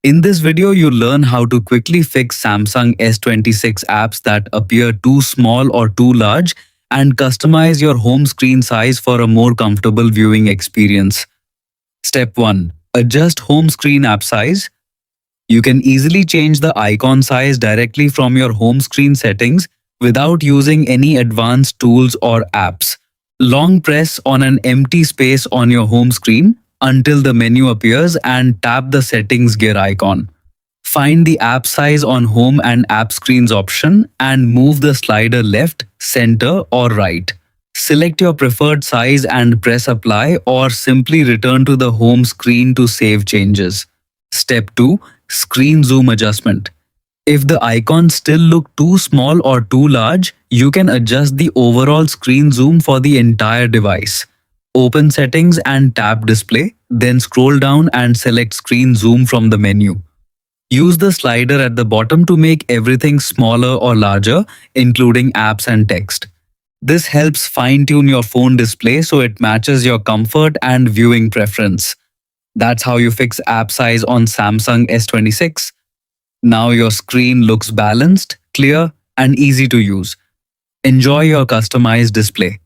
In this video, you learn how to quickly fix Samsung S26 apps that appear too small or too large and customize your home screen size for a more comfortable viewing experience. Step 1. Adjust home screen app size. You can easily change the icon size directly from your home screen settings without using any advanced tools or apps. Long press on an empty space on your home screen until the menu appears and tap the settings gear icon. Find the app size on home and app screens option and move the slider left, center or right. Select your preferred size and press apply or simply return to the home screen to save changes. Step 2. Screen zoom adjustment. If the icons still look too small or too large, you can adjust the overall screen zoom for the entire device. Open settings and tap display, then scroll down and select screen zoom from the menu. Use the slider at the bottom to make everything smaller or larger, including apps and text. This helps fine-tune your phone display so it matches your comfort and viewing preference. That's how you fix app size on Samsung S26. Now your screen looks balanced, clear, and easy to use. Enjoy your customized display.